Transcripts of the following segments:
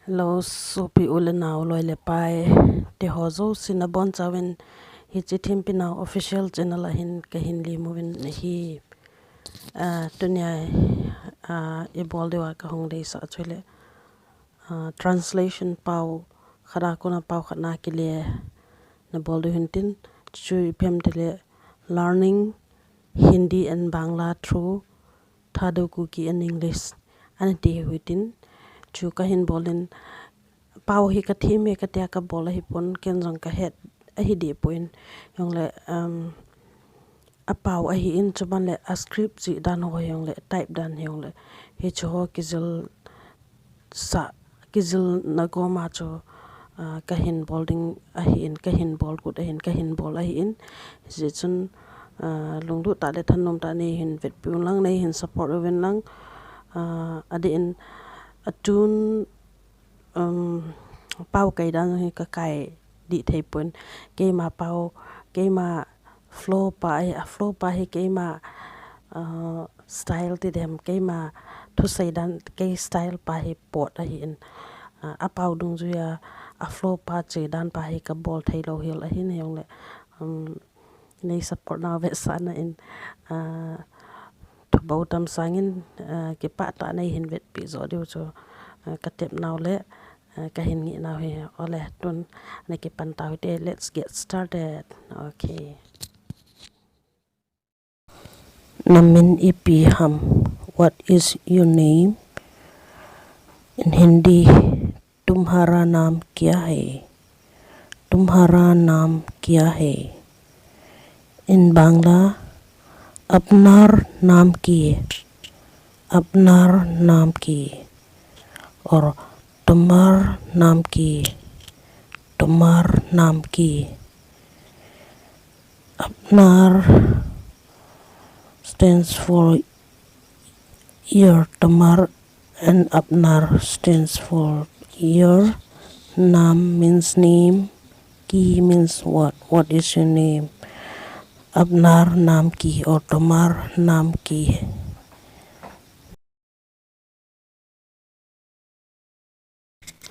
Lo sopi ulenaw loy le pai te hozo sinabon chawin hi chithim pinaw official channel ahin kahin li movin hi tunya e bol dewa ka hong dei sa chule translation pau khara kona pau khana ke liye na bol de hintin chu phem tele learning Hindi and Bangla through Thadou-Kuki and English and te huitin chu kahin bolin pau hi ka thime ka tia ka bola hi pon ken jong ka het a hi de point yong le a pau a hi in chuban le a script ji dan ho yong le type dan yong le hi chu ho kizil sa kizil na go ma chu kahin bolding a hi in kahin bol kut a hin kahin bol a hi in ji chun lungdu ta le than nom ta ni hin vet pu lang nei hin support wen lang ade in atun pau kai dan hi ka kai di thei pun ke ma pau ke ma flow pa hi ke ma style ti dem ke ma thu sai dan ke style pa hi pot a hi in a pau dung ju ya a flow pa che dan pa hi ka bol thei lo hil a hin yong le nei support na ve sana in thu bau tam sangin ke pa ta nei hin vet pi zo diu chu ka tep naw le kahin ngi naw he ole tun ne ke pan taw de let's get started. Okay, namin ipi ham, what is your name? In Hindi, तुम्हारा नाम क्या है? तुम्हारा नाम क्या है? In Bangla, अपनार नाम की, अपनार नाम की, और तुम्हार नाम की, तुम्हार नाम की. अपनार stands for your, तुम्हार and apnar stands for your. Naam means name, ki means what is your name. Apnar naam ki or tomar naam ki.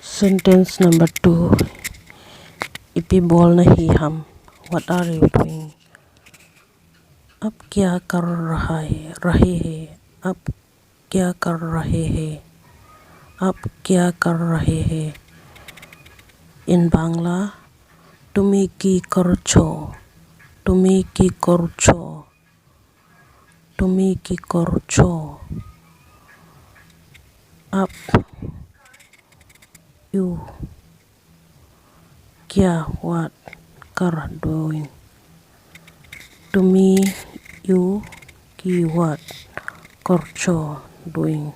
Sentence number 2. Ipi bol nahi hum, what are you doing? Ab kya kar rahe hai? Ab kya kar rahe hai? Ab kya kar rahe hai? In Bangla, tumi ki korcho, tumi ki korcho, tumi ki korcho. Ab you kya what kar doing? Tumi you ki what korcho doing?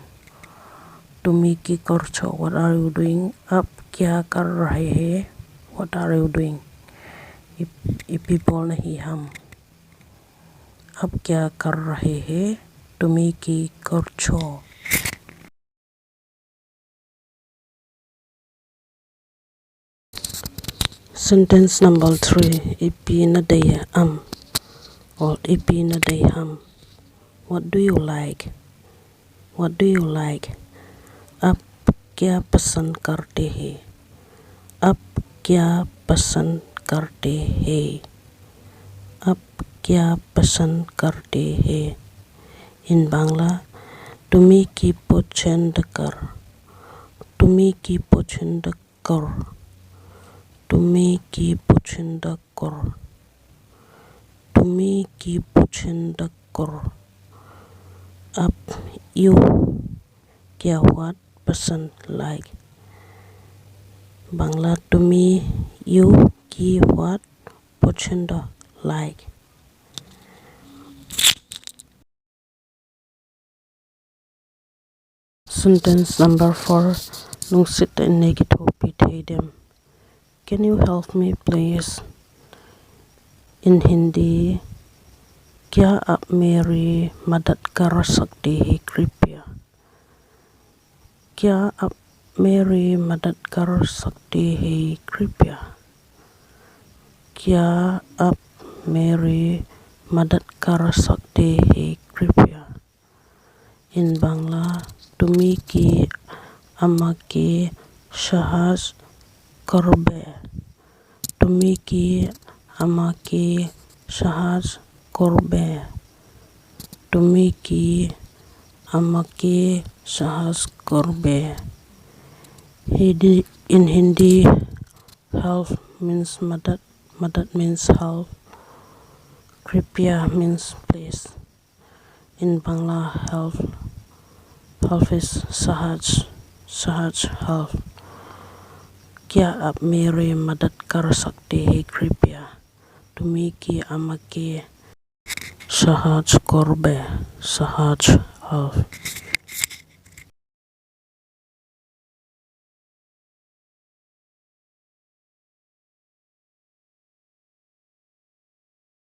Tumi ki korcho, what are you doing? Ab kya kar rahe hai? What are you doing? Ipi bol nahi hum. Ab kya kar rahe hai? Tumi ki korcho. Sentence number 3. Ipi na day or ipi na day hum. What do you like? What do you like? Ab kya pasand karte hai? Ab kya pasand karte hai? Ab kya pasand karte hai? In Bangla, tumi ki pochand kar, tumi ki pochand kar, tumi ki pochand kar, tumi ki pochand kar. Ab you kya what pasand like? Bangla, tumi you ki what pochand like? Sentence number 4. Nungsit and negative them. Can you help me please? In Hindi, क्या आप मेरी मदद कर सकते हैं कृपया? क्या आप मेरी मदद कर सकते हैं कृपया? क्या आप मेरी मदद कर सकते हैं कृपया? In Bangla, tumi ki amake সাহায্য করবে তুমি কি আমাকে সাহায্য করবে তুমি কি আমাকে সাহায্য করবে in Hindi help means madad means help kripiya means please in Bangla help is sahaj help क्या आप मेरी मदद कर सकते हैं कृपया তুমি কি আমাকে সাহায্য করবে সাহায্য help